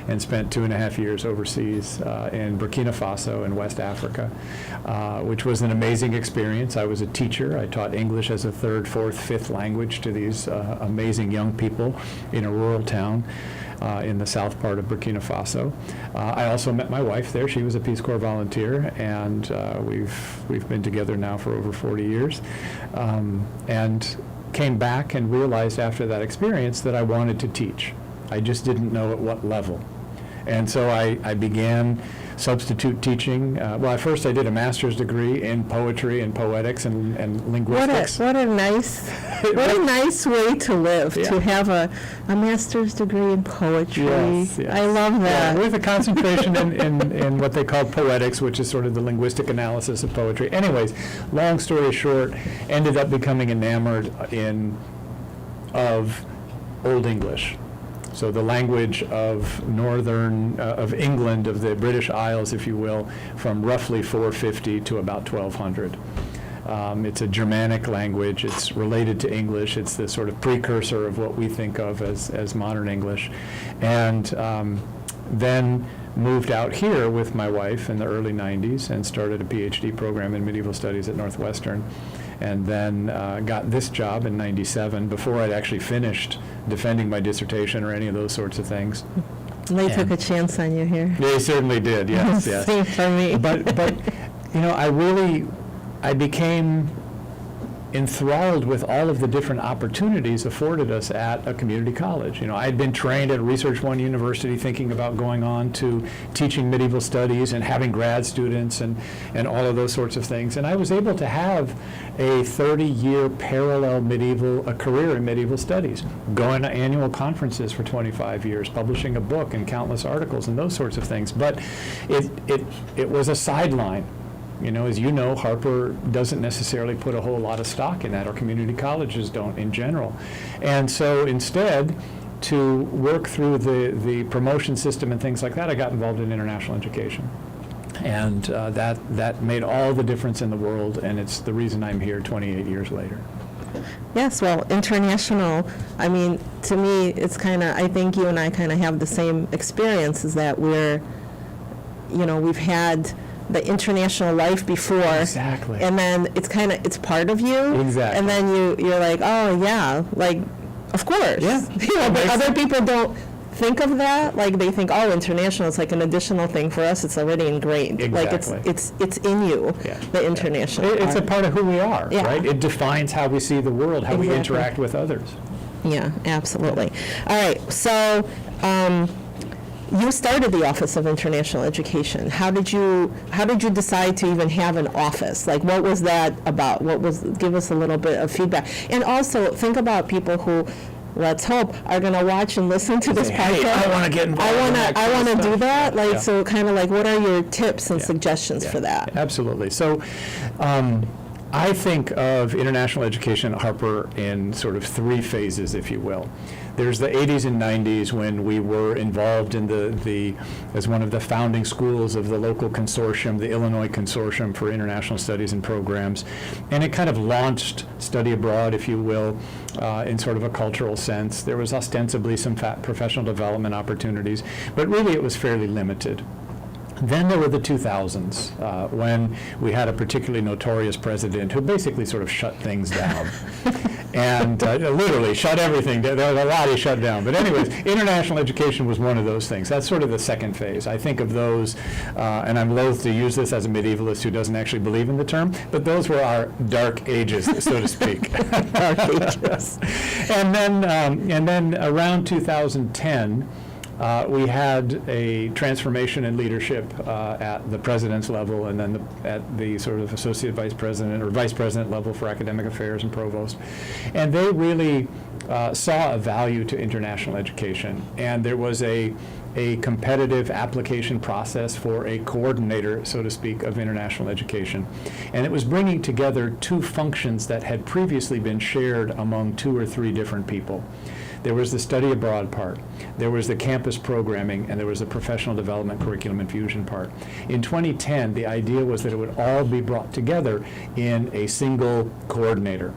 and spent 2.5 years overseas in Burkina Faso in West Africa, which was an amazing experience. I was a teacher. I taught English as a third, fourth, fifth language to these amazing young people in a rural town in the south part of Burkina Faso. I also met my wife there. She was a Peace Corps volunteer, and we've been together now for over 40 years. And came back and realized after that experience that I wanted to teach. I just didn't know at what level. And so I began substitute teaching. Well, at first I did a master's degree in poetry and poetics and linguistics. What a nice way to live, to have a master's degree in poetry. Yes. I love that. Yeah, with a concentration in what they call poetics, which is sort of the linguistic analysis of poetry. Anyways, long story short, ended up becoming enamored of Old English. So the language of of England, of the British Isles, if you will, from roughly 450 to about 1200. It's a Germanic language. It's related to English. It's the sort of precursor of what we think of as modern English. And then moved out here with my wife in the early 90s and started a PhD program in medieval studies at Northwestern. And then got this job in '97 before I'd actually finished defending my dissertation or any of those sorts of things. They took a chance on you here. They certainly did, yes, yes. Same for me. But you know, I became enthralled with all of the different opportunities afforded us at a community college. You know, I had been trained at Research One University thinking about going on to teaching medieval studies and having grad students and all of those sorts of things. And I was able to have a 30-year parallel a career in medieval studies, going to annual conferences for 25 years, publishing a book and countless articles and those sorts of things. But it was a sideline. You know, as you know, Harper doesn't necessarily put a whole lot of stock in that, or community colleges don't in general. And so instead, to work through the promotion system and things like that, I got involved in international education. And that made all the difference in the world, and it's the reason I'm here 28 years later. Yes, well, international, I mean, to me, it's kind of, I think you and I kind of have the same experience, is that we've had the international life before. Exactly. And then it's part of you. Exactly. And then you're like, oh yeah, like, of course. Yeah. But other people don't think of that. Like, they think, oh, international is like an additional thing. For us, it's already ingrained. Exactly. Like it's in you, the international. It's a part of who we are, right? It defines how we see the world, how we interact with others. Yeah, absolutely. All right, so you started the Office of International Education. How did you decide to even have an office? Like, what was that about? Give us a little bit of feedback. And also, think about people who, let's hope, are going to watch and listen to this podcast. Hey, I want to get involved. I want to do that. Like, so kind of like, what are your tips and suggestions for that? Absolutely. So, I think of international education at Harper in sort of three phases, if you will. There's the 80s and 90s when we were involved in as one of the founding schools of the local consortium, the Illinois Consortium for International Studies and Programs. And it kind of launched study abroad, if you will, in sort of a cultural sense. There was ostensibly some professional development opportunities, but really it was fairly limited. Then there were the 2000s, when we had a particularly notorious president who basically sort of shut things down. And literally shut everything down. There was a lot he shut down. But anyways, international education was one of those things. That's sort of the second phase. I think of those, and I'm loath to use this as a medievalist who doesn't actually believe in the term, but those were our dark ages, so to speak. Dark ages. And then around 2010, we had a transformation in leadership at the president's level, and then at the sort of associate vice president or vice president level for academic affairs and provost. And they really saw a value to international education. And there was a competitive application process for a coordinator, so to speak, of international education. And it was bringing together two functions that had previously been shared among 2 or 3 different people. There was the study abroad part, there was the campus programming, and there was the professional development curriculum infusion part. In 2010, the idea was that it would all be brought together in a single coordinator.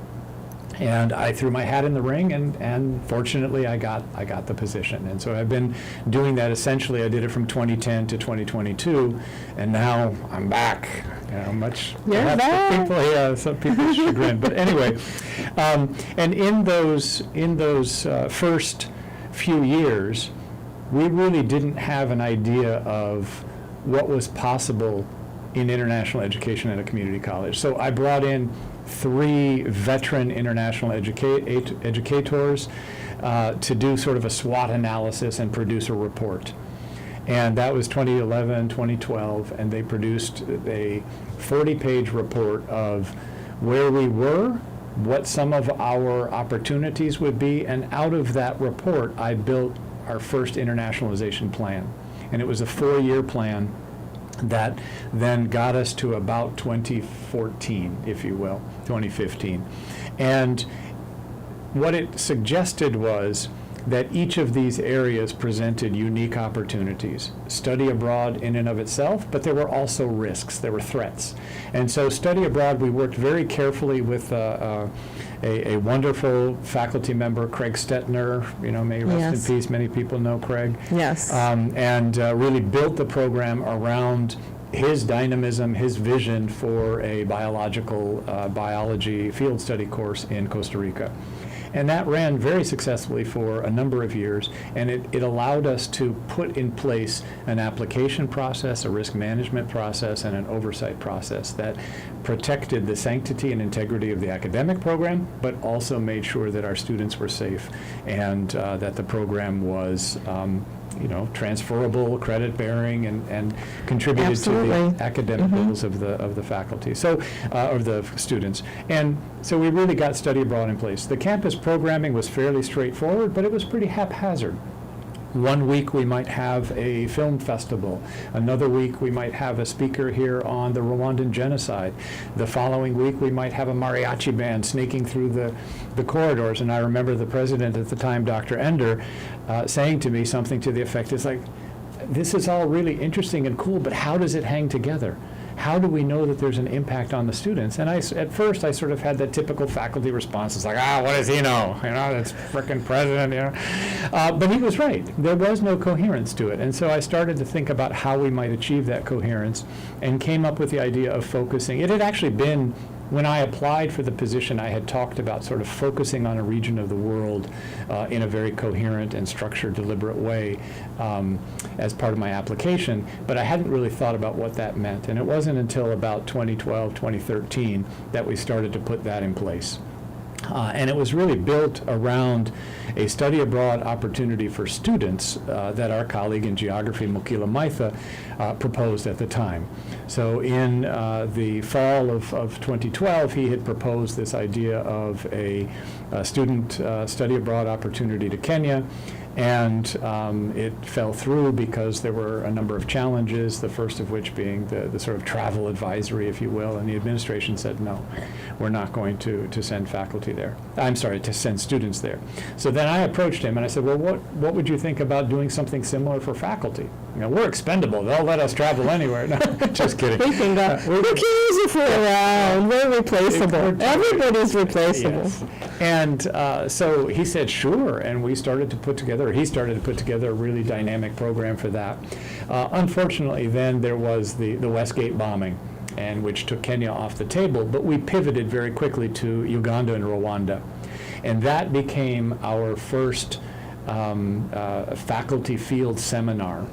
And I threw my hat in the ring, and fortunately I got the position. And so I've been doing that essentially. I did it from 2010 to 2022, and now I'm back. Much You're perhaps back. Some people's chagrin. But anyway, and in those first few years, we really didn't have an idea of what was possible in international education at a community college. So I brought in 3 veteran international educators to do sort of a SWOT analysis and produce a report. And that was 2011, 2012, and they produced a 40-page report of where we were, what some of our opportunities would be, and out of that report, I built our first internationalization plan. And it was a 4-year plan that then got us to about 2014, if you will, 2015. And what it suggested was that each of these areas presented unique opportunities. Study abroad in and of itself, but there were also risks, there were threats. And so study abroad, we worked very carefully with a wonderful faculty member, Craig Stettner, may he rest Yes. in peace, many people know Craig. Yes. And really built the program around his dynamism, his vision for a biology field study course in Costa Rica. And that ran very successfully for a number of years, and it allowed us to put in place an application process, a risk management process, and an oversight process that protected the sanctity and integrity of the academic program, but also made sure that our students were safe and that the program was transferable, credit-bearing, and contributed Absolutely. to the academic goals of the faculty, of the students. And so we really got study abroad in place. The campus programming was fairly straightforward, but it was pretty haphazard. One week we might have a film festival. Another week we might have a speaker here on the Rwandan genocide. The following week we might have a mariachi band sneaking through the corridors. And I remember the president at the time, Dr. Ender, saying to me something to the effect, it's like, this is all really interesting and cool, but how does it hang together? How do we know that there's an impact on the students? And at first I sort of had that typical faculty response. It's like, what does he know? That's frickin' president, But he was right. There was no coherence to it. And so I started to think about how we might achieve that coherence and came up with the idea of focusing. It had actually been, when I applied for the position, I had talked about sort of focusing on a region of the world in a very coherent and structured, deliberate way as part of my application, but I hadn't really thought about what that meant. And it wasn't until about 2012, 2013 that we started to put that in place. And it was really built around a study abroad opportunity for students that our colleague in geography, Mokila Maitha, proposed at the time. So in the fall of 2012, he had proposed this idea of a student study abroad opportunity to Kenya. And it fell through because there were a number of challenges, the first of which being the sort of travel advisory, if you will, and the administration said, no, we're not going to send faculty there. I'm sorry, to send students there. So then I approached him and I said, well, what would you think about doing something similar for faculty? We're expendable. They'll let us travel anywhere. No, just kidding. We can go. We can use you for around. We're replaceable. Everybody's replaceable. Yes. And so he said, sure, and he started to put together a really dynamic program for that. Unfortunately, then there was the Westgate bombing, and which took Kenya off the table, but we pivoted very quickly to Uganda and Rwanda. And that became our first faculty field seminar.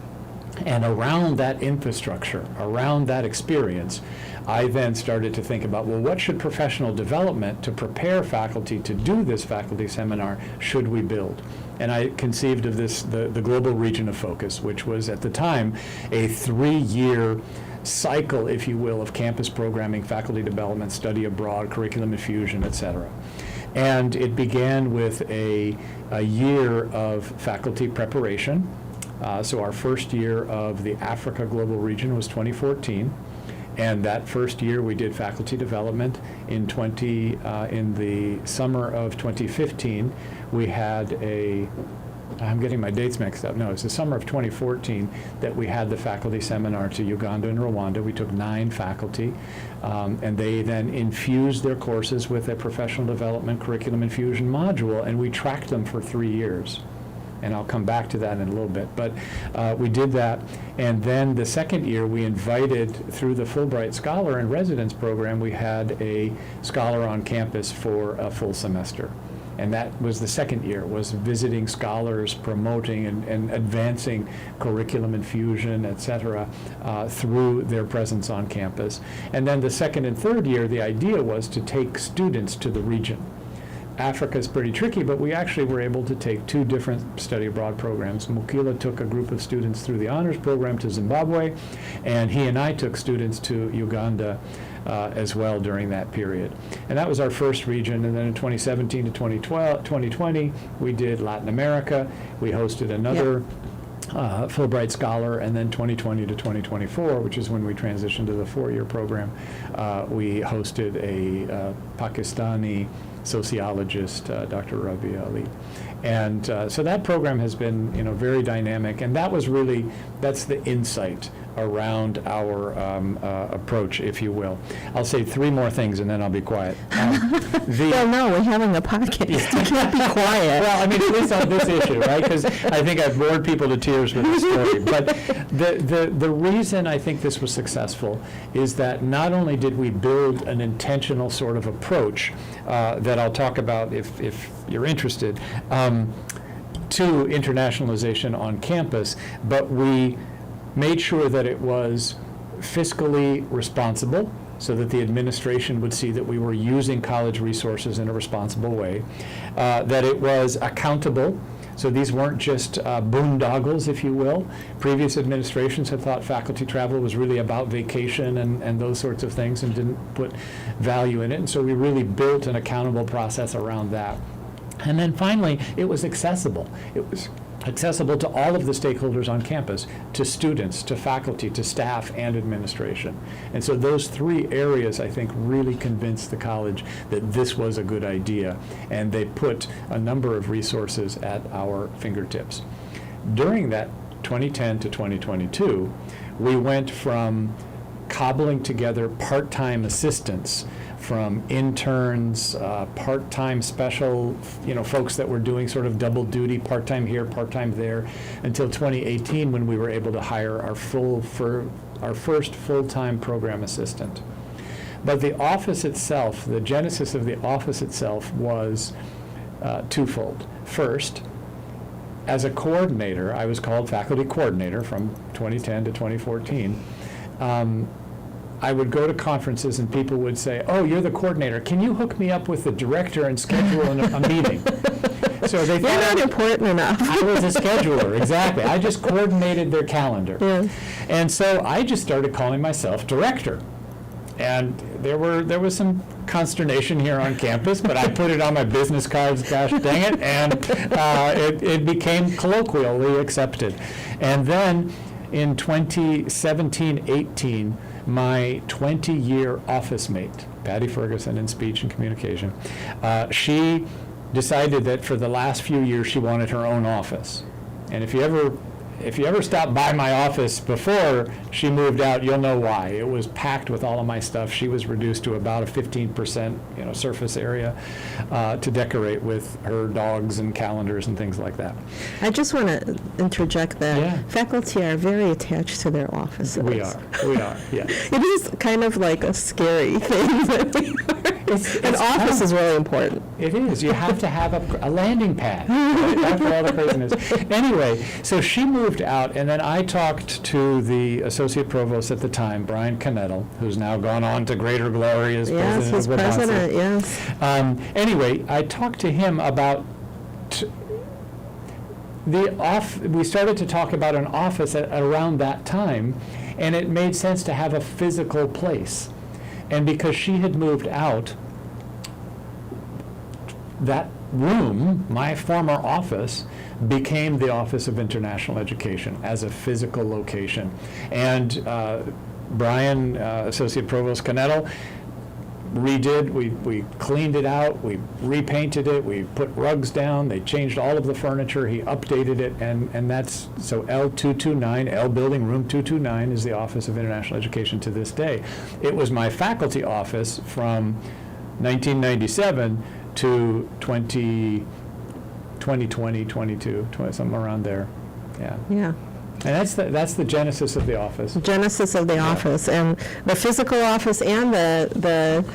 And around that infrastructure, around that experience, I then started to think about, well, what should professional development to prepare faculty to do this faculty seminar should we build? And I conceived of this, the global region of focus, which was at the time a 3-year cycle, if you will, of campus programming, faculty development, study abroad, curriculum infusion, et cetera. And it began with a year of faculty preparation. So our first year of the Africa Global Region was 2014. And that first year we did faculty development. In the summer of 2015, we had a I'm getting my dates mixed up. No, it's the summer of 2014 that we had the faculty seminar to Uganda and Rwanda. We took 9 faculty, and they then infused their courses with a professional development curriculum infusion module, and we tracked them for 3 years. And I'll come back to that in a little bit. But we did that, and then the second year we invited, through the Fulbright Scholar in Residence program, we had a scholar on campus for a full semester. And that was the second year, was visiting scholars, promoting and advancing curriculum infusion, et cetera, through their presence on campus. And then the second and third year, the idea was to take students to the region. Africa is pretty tricky, but we actually were able to take 2 different study abroad programs. Mukila took a group of students through the honors program to Zimbabwe, and he and I took students to Uganda as well during that period. And that was our first region. And then in 2017 to 2020, we did Latin America. We hosted another Fulbright Scholar, and then 2020 to 2024, which is when we transitioned to the 4-year program, we hosted a Pakistani sociologist, Dr. Rabi Ali. And so that program has been, very dynamic, and that was really, that's the insight around our approach, if you will. I'll say 3 more things and then I'll be quiet. Well, no, we're having a podcast. You can't be quiet. Well, I mean, at least on this issue, right? Because I think I've bored people to tears with the story. But the reason I think this was successful is that not only did we build an intentional sort of approach that I'll talk about if you're interested, to internationalization on campus, but we made sure that it was fiscally responsible so that the administration would see that we were using college resources in a responsible way, that it was accountable. So these weren't just boondoggles, if you will. Previous administrations had thought faculty travel was really about vacation and those sorts of things and didn't put value in it. And so we really built an accountable process around that. And then finally, it was accessible. It was accessible to all of the stakeholders on campus, to students, to faculty, to staff, and administration. And so those 3 areas, I think, really convinced the college that this was a good idea, and they put a number of resources at our fingertips. During that 2010 to 2022, we went from cobbling together part-time assistants, from interns, part-time special, folks that were doing sort of double duty, part-time here, part-time there, until 2018 when we were able to hire our first full-time program assistant. But the office itself, the genesis of the office itself was twofold. First, as a coordinator, I was called faculty coordinator from 2010 to 2014. I would go to conferences and people would say, "Oh, you're the coordinator. Can you hook me up with the director and schedule a meeting?" So they thought You're not important enough. I was a scheduler, exactly. I just coordinated their calendar. Yeah. And so I just started calling myself director. And there was some consternation here on campus, but I put it on my business cards, gosh dang it, and it became colloquially accepted. And then in 2017-18, my 20-year office mate, Patty Ferguson in speech and communication, she decided that for the last few years she wanted her own office. And if you ever stopped by my office before she moved out, you'll know why. It was packed with all of my stuff. She was reduced to about a 15% surface area to decorate with her dogs and calendars and things like that. I just want to interject that Yeah. faculty are very attached to their offices. We are, yes. It is kind of like a scary thing. An office is really important. It is. You have to have a landing pad, right, after all the craziness. Anyway, so she moved out, and then I talked to the associate provost at the time, Brian Canettle, who's now gone on to greater glory as Yes, he's president of Wabansi. president, yes. Anyway, I talked to him about we started to talk about an office around that time, and it made sense to have a physical place. And because she had moved out, that room, my former office, became the Office of International Education as a physical location. And Brian, Associate Provost Canettle, redid, we cleaned it out, we repainted it, we put rugs down, they changed all of the furniture, he updated it, and that's, so L229, L Building, Room 229 is the Office of International Education to this day. It was my faculty office from 1997 to 2020, 22, somewhere around there, yeah. Yeah. And that's the genesis of the office. Genesis of the office, and the physical office and the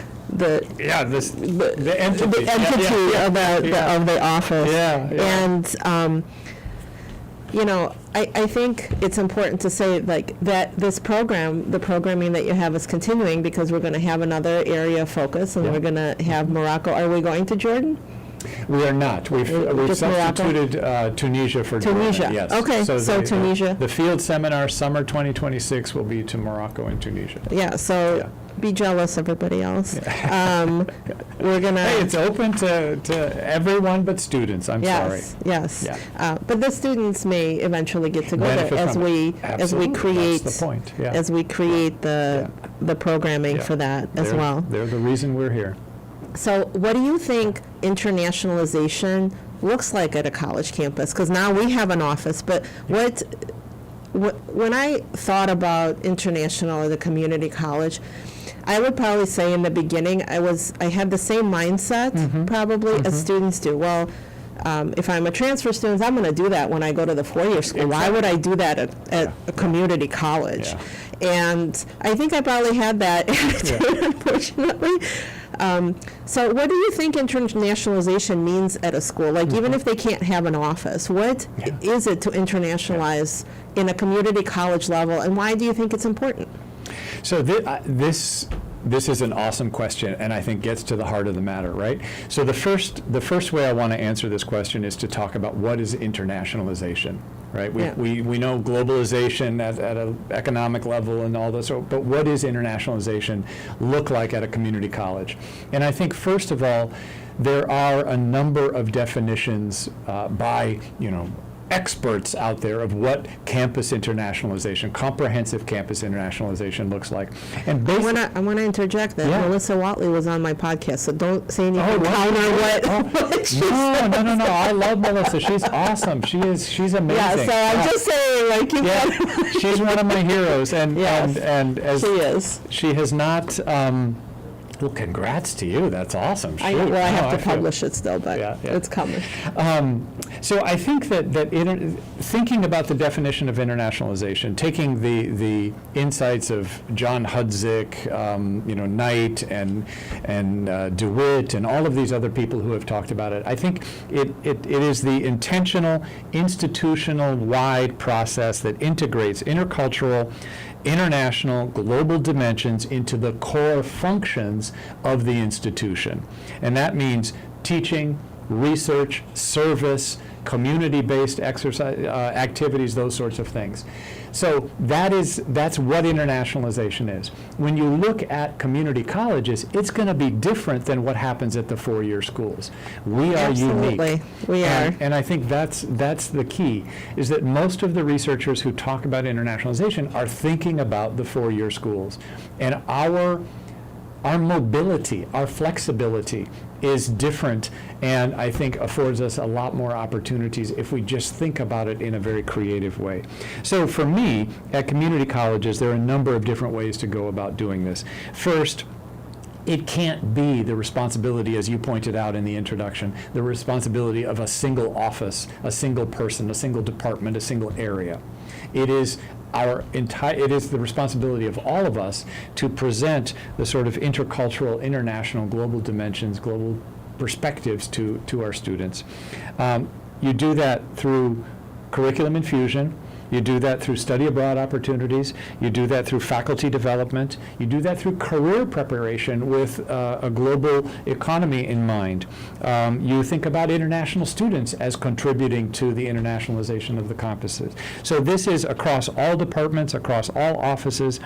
Yeah, the the entity. entity of the office. Yeah, yeah. And you know, I think it's important to say like that this program, the programming that you have is continuing because we're going to have another area of focus, and Yeah. we're going to have Morocco. Are we going to Jordan? We are not. We've Just Morocco? substituted Tunisia for Jordan, Tunisia. yes. Okay, so Tunisia. The field seminar, summer 2026, will be to Morocco and Tunisia. Yeah. So Yeah. be jealous, everybody else. We're gonna. Hey, it's open to everyone but students, I'm sorry. Yes. Yeah. But the students may eventually get to go there Benefit as from it. we Absolutely. create That's the point, yeah. as we create the programming Yeah. for that as They're- well. They're the reason we're here. So what do you think internationalization looks like at a college campus? Because now we have an office, but when I thought about international at a community college, I would probably say in the beginning I had the same mindset probably as students do. Well, if I'm a transfer student, I'm going to do that when I go to the four-year school. Why would I do that at a community college? Yeah. And I think I probably had that attitude, unfortunately. So what do you think internationalization means at a school? Like, even if they can't have an office, what is it to internationalize in a community college level, and why do you think it's important? So this is an awesome question, and I think gets to the heart of the matter, right? So the first way I want to answer this question is to talk about what is internationalization, right? We know globalization at an economic level and all this, but what is internationalization look like at a community college? And I think, first of all, there are a number of definitions by, experts out there of what campus internationalization, comprehensive campus internationalization looks like. And I want to interject that Melissa Watley was on my podcast, so don't say anything counter what she said. No. I love Melissa. She's awesome. She's amazing. Yeah, so I'm just saying, like, she's one of my heroes, and Yes, and as she is. she has not. Well, congrats to you. That's awesome. I have to publish it still, but Yeah. it's coming. So I think that thinking about the definition of internationalization, taking the insights of John Hudzik, Knight, and DeWitt, and all of these other people who have talked about it, I think it is the intentional, institutional-wide process that integrates intercultural, international, global dimensions into the core functions of the institution. And that means teaching, research, service, community-based exercise activities, those sorts of things. So that's what internationalization is. When you look at community colleges, it's going to be different than what happens at the four-year schools. We are Absolutely. unique. We are. And I think that's the key, is that most of the researchers who talk about internationalization are thinking about the four-year schools. And our mobility, our flexibility is different, and I think affords us a lot more opportunities if we just think about it in a very creative way. So for me, at community colleges, there are a number of different ways to go about doing this. First, it can't be the responsibility, as you pointed out in the introduction, the responsibility of a single office, a single person, a single department, a single area. It is the responsibility of all of us to present the sort of intercultural, international, global dimensions, global perspectives to our students. You do that through curriculum infusion. You do that through study abroad opportunities. You do that through faculty development. You do that through career preparation with a global economy in mind. You think about international students as contributing to the internationalization of the campuses. So this is across all departments, across all offices.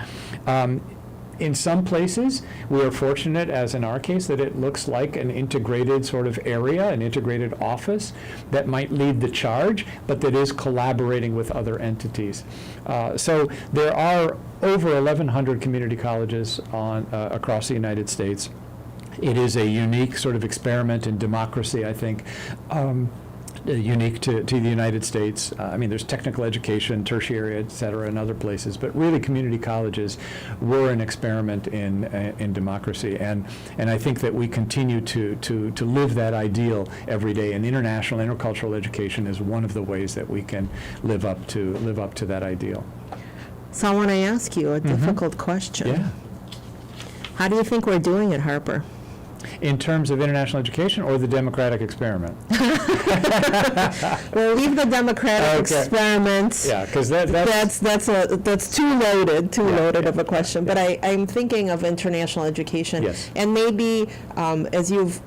In some places, we are fortunate, as in our case, that it looks like an integrated sort of area, an integrated office that might lead the charge, but that is collaborating with other entities. So there are over 1,100 community colleges across the United States. It is a unique sort of experiment in democracy, I think, unique to the United States. I mean, there's technical education, tertiary, et cetera, in other places, but really community colleges were an experiment in democracy. And I think that we continue to live that ideal every day. And international, intercultural education is one of the ways that we can live up to that ideal. So I want to ask you a difficult question. Yeah. How do you think we're doing at Harper? In terms of international education or the democratic experiment? Well, leave the democratic Okay. experiment. Yeah, because That's too loaded Yeah, of a question. But I'm thinking of international education. Yes. And maybe as you've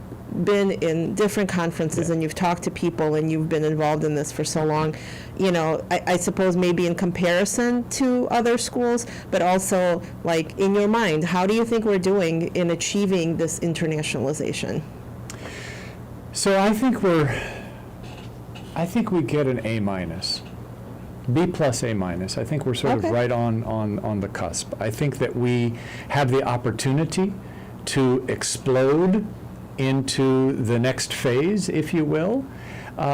been in different conferences Yeah. and you've talked to people and you've been involved in this for so long, I suppose maybe in comparison to other schools, but also like in your mind, how do you think we're doing in achieving this internationalization? So I think we get an A minus. B plus A minus. I think we're sort Okay. of right on the cusp. I think that we have the opportunity to explode into the next phase, if you will.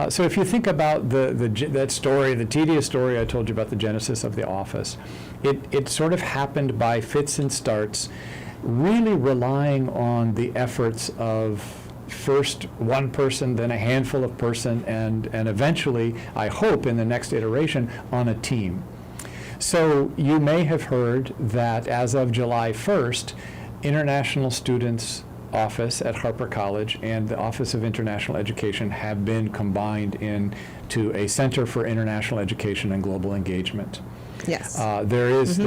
So if you think about that story, the tedious story I told you about the genesis of the office, it sort of happened by fits and starts, really relying on the efforts of first one person, then a handful of person, and eventually, I hope in the next iteration, on a team. So you may have heard that as of July 1st, International Students Office at Harper College and the Office of International Education have been combined into a Center for International Education and Global Engagement. Yes. There is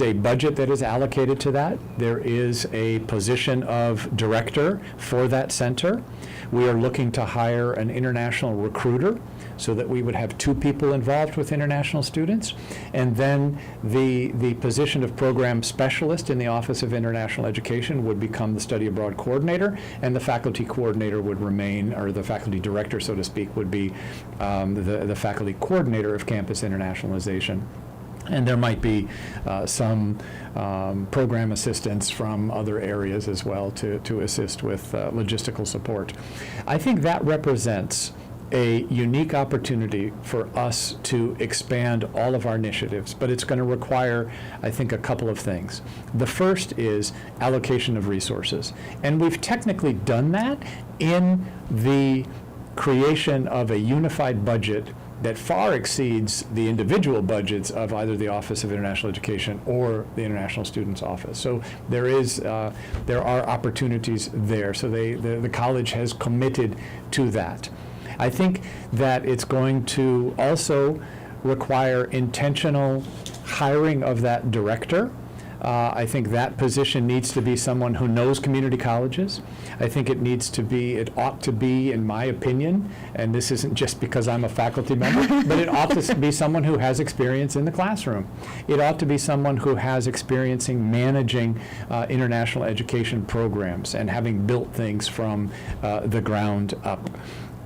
a budget that is allocated to that. There is a position of director for that center. We are looking to hire an international recruiter so that we would have 2 people involved with international students. And then the position of program specialist in the Office of International Education would become the study abroad coordinator, and the faculty coordinator would remain, or the faculty director, so to speak, would be the faculty coordinator of campus internationalization. And there might be some program assistance from other areas as well to assist with logistical support. I think that represents a unique opportunity for us to expand all of our initiatives, but it's going to require, I think, a couple of things. The first is allocation of resources. And we've technically done that in the creation of a unified budget that far exceeds the individual budgets of either the Office of International Education or the International Students Office. So there are opportunities there. So the college has committed to that. I think that it's going to also require intentional hiring of that director. I think that position needs to be someone who knows community colleges. I think it ought to be, in my opinion, and this isn't just because I'm a faculty member, but it ought to be someone who has experience in the classroom. It ought to be someone who has experience in managing international education programs and having built things from the ground up.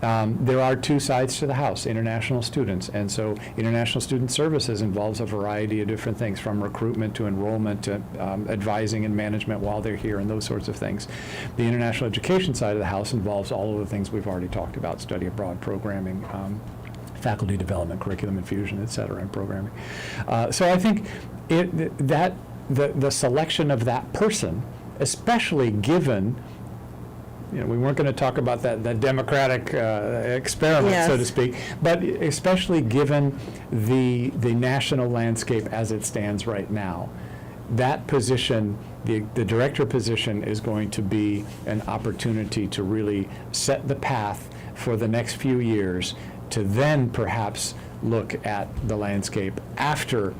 There are 2 sides to the house, international students, and so International Student Services involves a variety of different things, from recruitment to enrollment to advising and management while they're here and those sorts of things. The international education side of the house involves all of the things we've already talked about, study abroad programming, faculty development, curriculum infusion, et cetera, and programming. So I think the selection of that person, especially given we weren't going to talk about that democratic experiment, so to speak, but especially given the national landscape as it stands right now, that position, the director position, is going to be an opportunity to really set the path for the next few years, to then perhaps look at the landscape after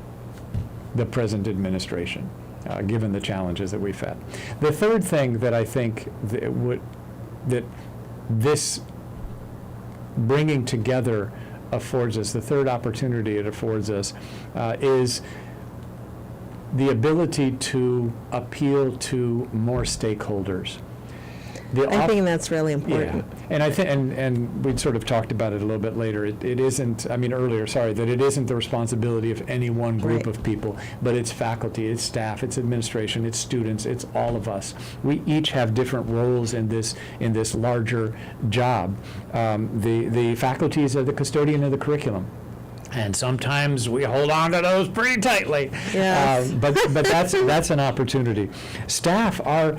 the present administration, given the challenges that we've had. The third thing that I think that this bringing together affords us, the third opportunity it affords us, is the ability to appeal to more stakeholders. I think that's really important. Yeah. And I think, and we'd sort of talked about it a little bit later. It isn't, I mean earlier, sorry, that it isn't the responsibility of any one group Right. of people, but it's faculty, it's staff, it's administration, it's students, it's all of us. We each have different roles in this larger job. The faculties are the custodian of the curriculum. And sometimes we hold on to those pretty tightly. Yes. But that's an opportunity. Staff are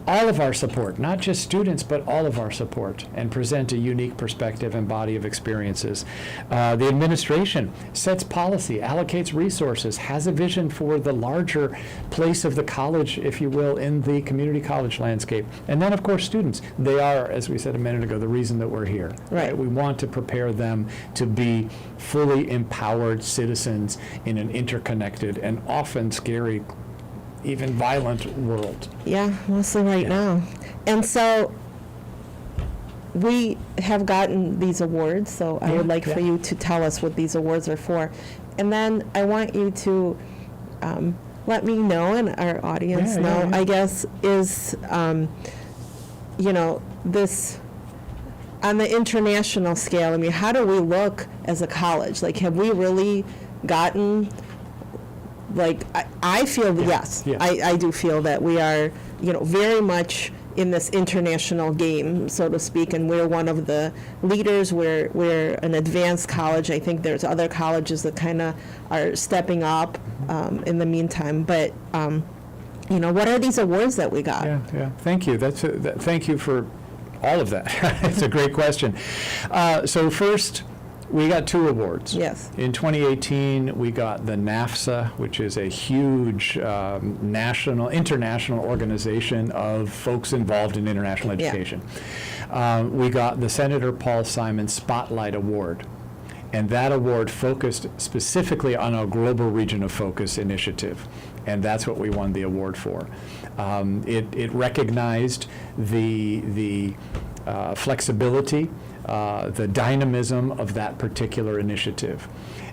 all of our support, not just students, but all of our support, and present a unique perspective and body of experiences. The administration sets policy, allocates resources, has a vision for the larger place of the college, if you will, in the community college landscape. And then, of course, students. They are, as we said a minute ago, the reason that we're here. Right. We want to prepare them to be fully empowered citizens in an interconnected and often scary, even violent world. Yeah, mostly right now. And so we have gotten these awards, so I would like for you to tell us what these awards are for. And then I want you to let me know, and our audience know, I guess, is, this, on the international scale, I mean, how do we look as a college? Like, have we really gotten, like, I feel, yes, Yeah. I do feel that we are, very much in this international game, so to speak, and we're one of the leaders. We're an advanced college. I think there's other colleges that kind of are stepping up in the meantime. But, what are these awards that we got? Yeah. Thank you. Thank you for all of that. It's a great question. So first, we got 2 awards. Yes. In 2018, we got the NAFSA, which is a huge international organization of folks involved in international education. We got the Senator Paul Simon Spotlight Award. And that award focused specifically on our Global Region of Focus initiative. And that's what we won the award for. It recognized the flexibility, the dynamism of that particular initiative.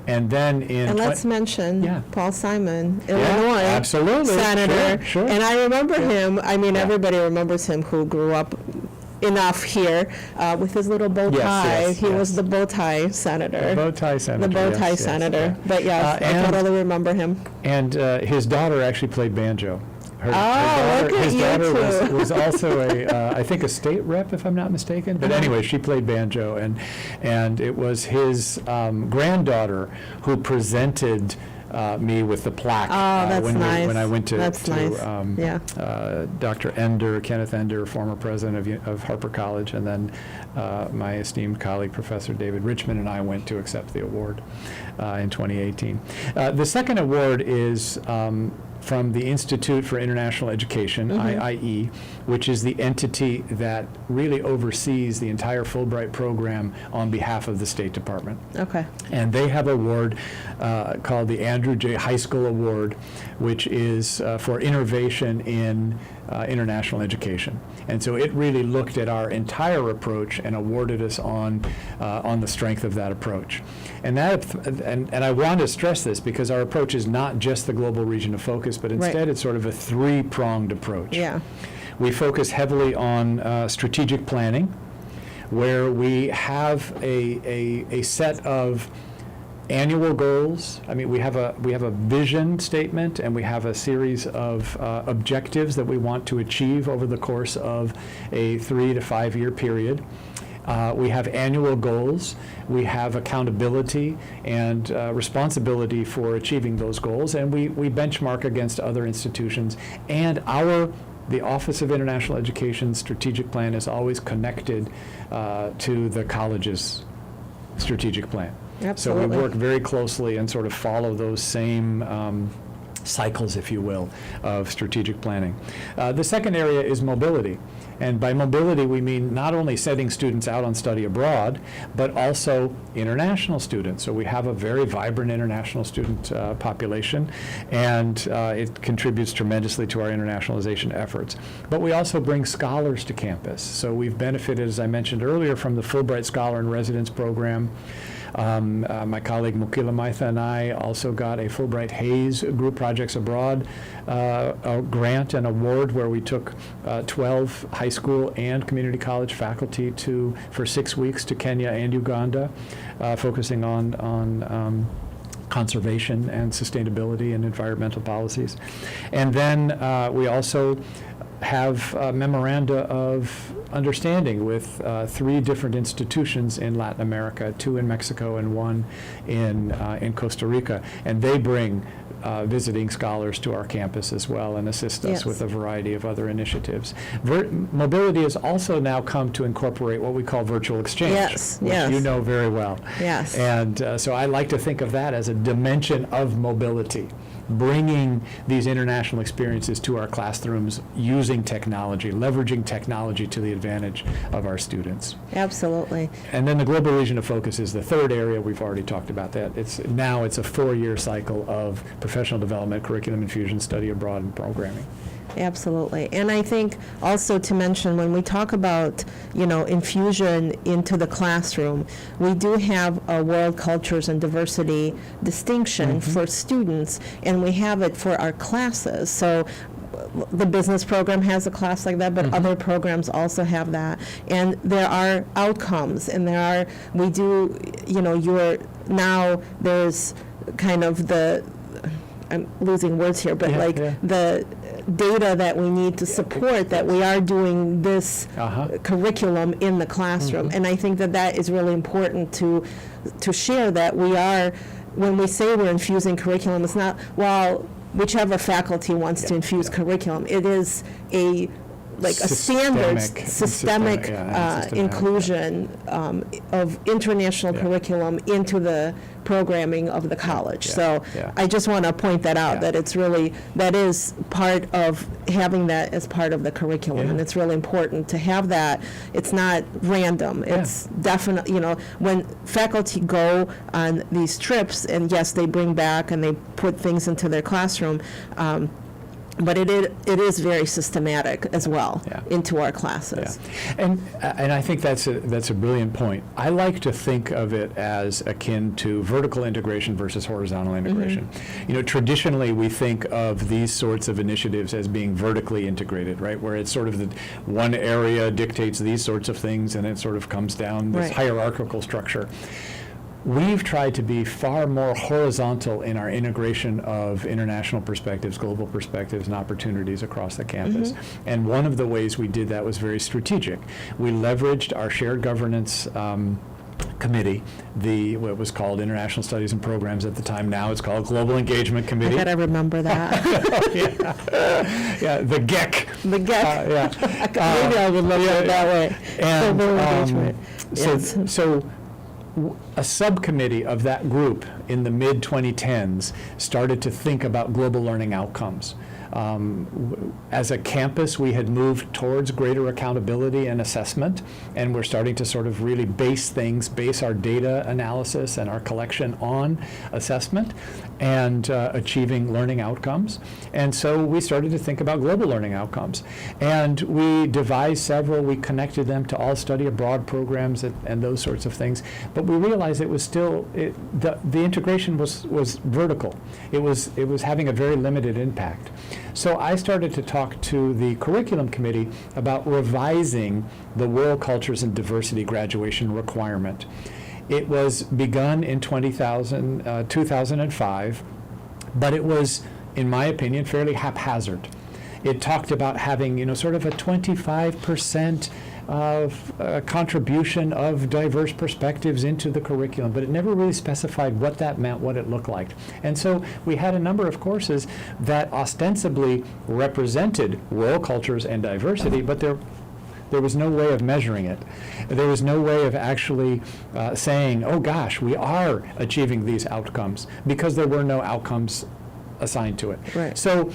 And then And let's mention Paul Simon, Illinois absolutely. senator. Sure. And I remember him, everybody remembers him who grew up enough here with his little bow tie. Yes, he was the bow tie senator. The bow tie senator. The bow tie yes, senator. yeah. But yes, I totally remember him. And his daughter actually played banjo. His look at daughter you was also I think a state rep, if I'm not mistaken. But anyway, she played banjo, and it was his granddaughter who presented me with the plaque when I went to Dr. Ender, Kenneth Ender, former president of Harper College, and then my esteemed colleague, Professor David Richmond, and I went to accept the award in 2018. The second award is from the Institute for International Education, IIE, which is the entity that really oversees the entire Fulbright program on behalf of the State Department. Okay. And they have an award called the Andrew J. High School Award, which is for innovation in international education. And so it really looked at our entire approach and awarded us on the strength of that approach. And I want to stress this because our approach is not just the global region of focus, but instead it's sort of a 3-pronged approach. Yeah. We focus heavily on strategic planning, where we have a set of annual goals. I mean, we have a vision statement, and we have a series of objectives that we want to achieve over the course of a 3 to 5 year period. We have annual goals. We have accountability and responsibility for achieving those goals, and we benchmark against other institutions. And the Office of International Education's strategic plan is always connected to the college's strategic plan. Absolutely. So we work very closely and sort of follow those same cycles, if you will, of strategic planning. The second area is mobility. And by mobility, we mean not only sending students out on study abroad, but also international students. So we have a very vibrant international student population, and it contributes tremendously to our internationalization efforts. But we also bring scholars to campus. So we've benefited, as I mentioned earlier, from the Fulbright Scholar in Residence program. My colleague Mukila Maitha and I also got a Fulbright Hayes Group Projects Abroad a grant and award where we took 12 high school and community college faculty for 6 weeks to Kenya and Uganda, focusing on conservation and sustainability and environmental policies. And then we also have memoranda of understanding with 3 different institutions in Latin America, 2 in Mexico and 1 in Costa Rica. And they bring visiting scholars to our campus as well and assist us Yes. with a variety of other initiatives. Mobility has also now come to incorporate what we call virtual exchange, Yes, which yes. you know very well. Yes. And so I like to think of that as a dimension of mobility, bringing these international experiences to our classrooms using technology, leveraging technology to the advantage of our students. Absolutely. And then the global region of focus is the third area. We've already talked about that. It's a 4-year cycle of professional development, curriculum infusion, study abroad, and programming. Absolutely. And I think also to mention, when we talk about, infusion into the classroom, we do have a world cultures and diversity distinction for students, and we have it for our classes. So the business program has a class like that, but other programs also have that. And there are outcomes, and there's kind of I'm losing words here, but the data that we need to support that we are doing this curriculum in the classroom. And I think that is really important to share, that we are, when we say we're infusing curriculum, it's not, whichever faculty wants to infuse curriculum. It is a systemic inclusion of international curriculum into the programming of the college. I just want to point that out, that it's really, that is part of having that as part of the curriculum, and it's really important to have that. It's not random. It's definitely, when faculty go on these trips, and yes, they bring back and they put things into their classroom, but it is very systematic as well into our classes. And I think that's a brilliant point. I like to think of it as akin to vertical integration versus horizontal integration. Traditionally we think of these sorts of initiatives as being vertically integrated, right? Where it's sort of the one area dictates these sorts of things, and it sort of comes down this hierarchical structure. We've tried to be far more horizontal in our integration of international perspectives, global perspectives, and opportunities across the campus. And one of the ways we did that was very strategic. We leveraged our shared governance committee, what was called International Studies and Programs at the time. Now it's called Global Engagement Committee. I gotta remember that. The GEC. The GEC. Maybe I would look at it that way. And Global engagement. so a subcommittee of that group in the mid-2010s started to think about global learning outcomes. As a campus, we had moved towards greater accountability and assessment, and we're starting to sort of really base our data analysis and our collection on assessment and achieving learning outcomes. And so we started to think about global learning outcomes. And we devised several, we connected them to all study abroad programs and those sorts of things. But we realized it was still, the integration was vertical. It was having a very limited impact. So I started to talk to the curriculum committee about revising the world cultures and diversity graduation requirement. It was begun in 2005, but it was, in my opinion, fairly haphazard. It talked about having, sort of a 25% of contribution of diverse perspectives into the curriculum, but it never really specified what that meant, what it looked like. And so we had a number of courses that ostensibly represented world cultures and diversity, but there was no way of measuring it. There was no way of actually saying, oh gosh, we are achieving these outcomes, because there were no outcomes assigned to it. Right. So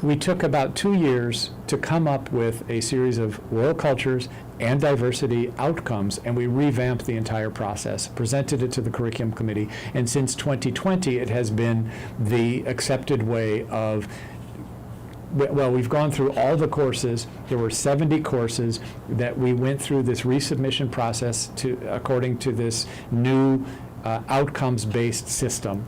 we took about 2 years to come up with a series of world cultures and diversity outcomes, and we revamped the entire process, presented it to the curriculum committee, and since 2020 it has been the accepted way of, well, we've gone through all the courses. There were 70 courses that we went through this resubmission process according to this new outcomes-based system.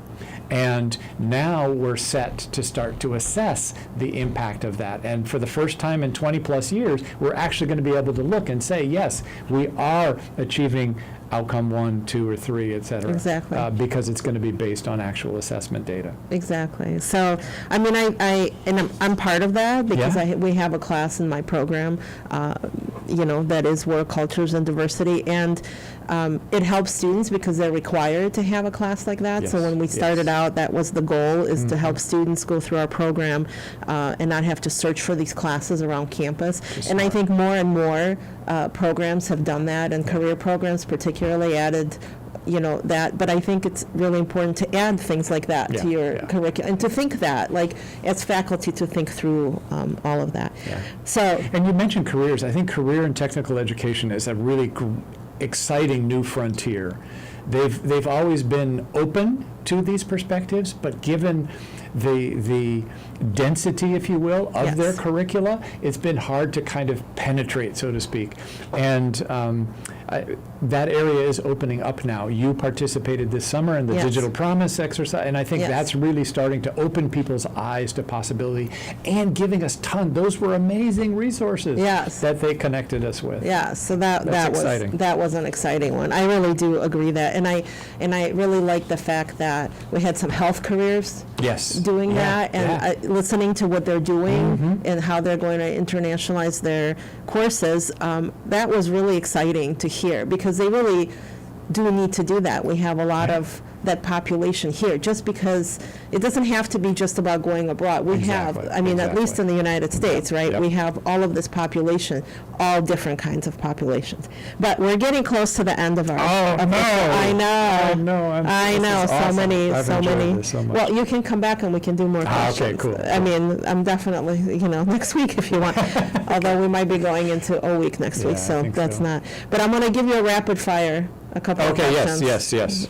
And now we're set to start to assess the impact of that. And for the first time in 20-plus years, we're actually going to be able to look and say, yes, we are achieving outcome 1, 2, or 3, et cetera. Exactly. Because it's going to be based on actual assessment data. Exactly. So, I mean, I'm part of that because Yeah. we have a class in my program, that is work cultures and diversity, and it helps students because they're required to have a class like that. So Yes, when we started yes. out, that was the goal, is to help students go through our program and not have to search for these classes around campus. And I smart. think more and more programs have done that, and career programs particularly added that, but I think it's really important to add things like that to Yeah, your yeah. curriculum, and to think that, like, as faculty, to think through all of that. Yeah. So, And you mentioned careers. I think career and technical education is a really exciting new frontier. They've always been open to these perspectives, but given the density, if you will, of their Yes. curricula, it's been hard to kind of penetrate, so to speak. And that area is opening up now. You participated this summer in the Yes. Digital Promise exercise, and I think Yes. that's really starting to open people's eyes to possibility and giving us those were amazing resources Yes. that they connected us with. yeah, so That's exciting. that was an exciting one. I really do agree that, and I really like the fact that we had some health careers Yes. doing Yeah, that, and yeah. listening to what they're doing Mm-hmm. and how they're going to internationalize their courses. That was really exciting to hear, because they really do need to do that. We have a lot of that population here, just because it doesn't have to be just about going abroad. We Exactly, have, I mean, at least in exactly. the United States, right? Yep. We have all of this population, all different kinds of populations. But we're getting close to the end of our. Oh, of no. I know. I know. I This know. is So awesome. many. I've So enjoyed many. this so much. Well, you can come back and we can do more Ah, okay, questions. cool, I cool. mean, I'm definitely, next week if you want. Although we might be going into a week next Yeah, week, I so think that's so. not. But I'm going to give you a rapid fire, a couple of Okay, questions. yes.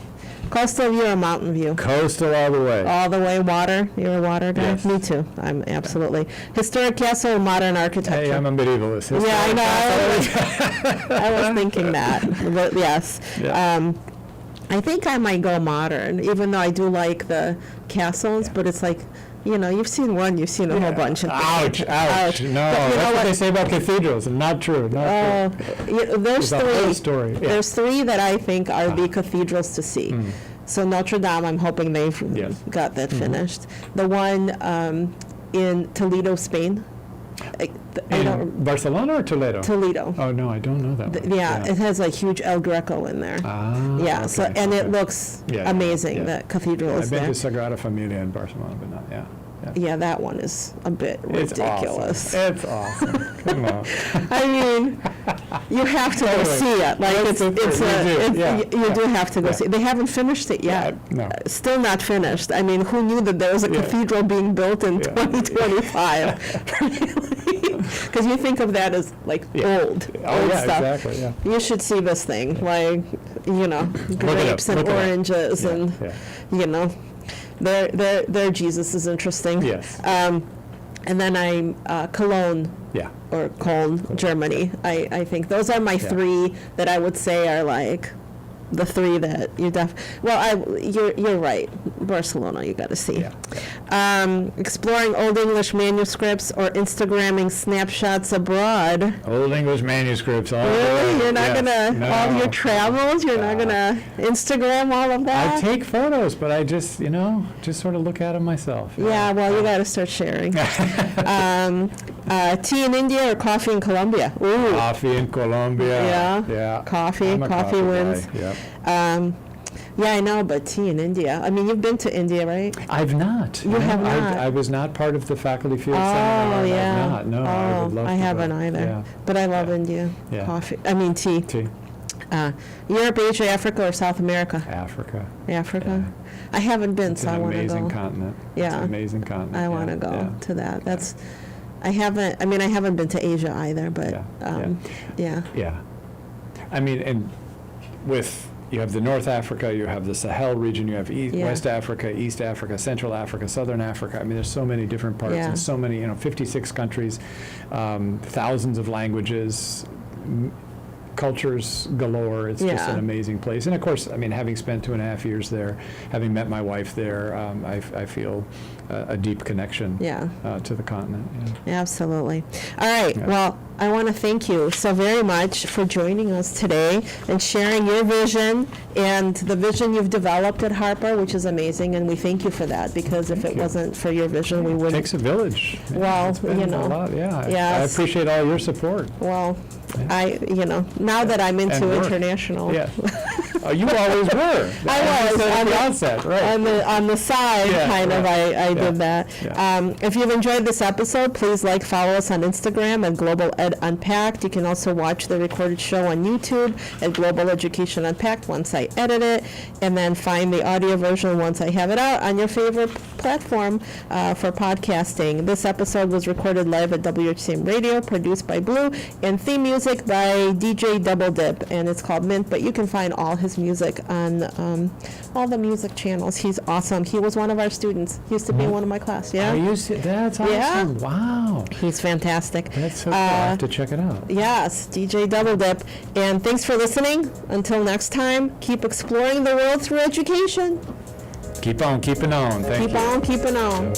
Coastal view or mountain view? Coastal all the way. All the way water? You're a water guy? Yes. Me too. I'm absolutely. Historic castle or modern architecture? Hey, I'm a medievalist. Yeah, I know. I was thinking that, but yes. Yeah. I think I might go modern, even though I do like the castles, Yeah. but it's like, you've seen one, you've seen a whole bunch. And Ouch. No, But you know that's what what? they say about cathedrals. Not true. Not true. There's It's a whole three. story. Yeah. There's three that I think are the cathedrals to see. So Notre Dame, I'm hoping they've Yes. got that finished. The one in Toledo, Spain. I don't, In Barcelona or Toledo? Toledo. Oh, no, I don't know that one. Yeah, it has like huge El Greco in there. Ah, Yeah, so, okay, and it okay. looks Yeah, yeah, amazing, yeah. the cathedral I've is been there. to Sagrada Familia in Barcelona, but not, yeah. Yeah, that one is a bit It's ridiculous. awesome. It's awesome. Come on. I mean, you have to go Anyway, see it. Like that's the thing. you do have to go Yeah. see it. They haven't finished it yet. Yeah, no. Still not finished. I mean, who knew that there was a Yeah. cathedral being built in Yeah. 2025? Because you think of that as like Yeah. old Oh, yeah, stuff. exactly, yeah. You should see this thing, like, grapes and look it up. oranges, Yeah, and yeah. their Jesus is interesting. Yes. And then I'm Cologne Yeah. or Köln, Germany. I think those are my Yeah. three that I would say are like the three that you you're right. Barcelona, you got to see. Exploring Old English manuscripts or Instagramming snapshots abroad. Old English manuscripts. All the Really? way. You're not Yes. gonna all of your No. travels. You're not gonna Instagram all of I that. take photos, but I just, just sort of look at them myself. Yeah, well, you got to start sharing. Tea in India or coffee in Colombia? Ooh. Coffee in Colombia. Yeah. Yeah. Coffee. I'm a Coffee wins. guy. Yep. Yeah, I know, but tea in India. I mean, you've been to India, right? I've not. You have I- not. I was not part of the faculty field Oh, seminar. yeah. I've not. No, I would love to. I haven't go. either. Yeah. But I love Yeah. India. Yeah. Coffee. I mean, tea. Tea. Europe, Asia, Africa, or South America? Africa. Africa. I haven't been, It's so I an want to amazing go. continent. Yeah. It's an amazing continent. I want to Yeah, go yeah. to that. That's. I haven't. I mean, I haven't been to Asia either, but Yeah, yeah. Yeah. I mean, and you have the North Africa, you have the Sahel region, you have Yeah. West Africa, East Africa, Central Africa, Southern Africa. I mean, there's so many different parts Yeah. and so many, 56 countries, thousands of languages, cultures galore. It's just Yeah. an amazing place. And of course, I mean, having spent 2.5 years there, having met my wife there, I feel a deep connection Yeah. To the continent. Yeah. Absolutely. All right. Yeah. Well, I want to thank you so very much for joining us today and sharing your vision and the vision you've developed at Harper, which is amazing, and we thank you for that, because if Thank it you. wasn't for your vision, we It wouldn't. takes a village. Yeah, Well, it's been you know, a lot, yeah. I yes. appreciate all your support. Well, now that I'm into And work. international. Yeah. Oh, you always were. I was, at on the the- outset, right? On the side, Yeah, kind of, right. I Yeah, did that. yeah. If you've enjoyed this episode, please follow us on Instagram at Global Ed Unpacked. You can also watch the recorded show on YouTube at Global Education Unpacked once I edit it, and then find the audio version once I have it out on your favorite platform for podcasting. This episode was recorded live at WHCM Radio, produced by Blue, and theme music by DJ Double Dip, and it's called Mint, but you can find all his music on all the music channels. He's awesome. He was one of our students. He used to be in one of my class. Yeah. That's awesome. Yeah. Wow. He's fantastic. That's so cool. I have to check it out. Yes, DJ Double Dip. And thanks for listening. Until next time, keep exploring the world through education. Keep on keeping on. Thank Keep you. on keeping on.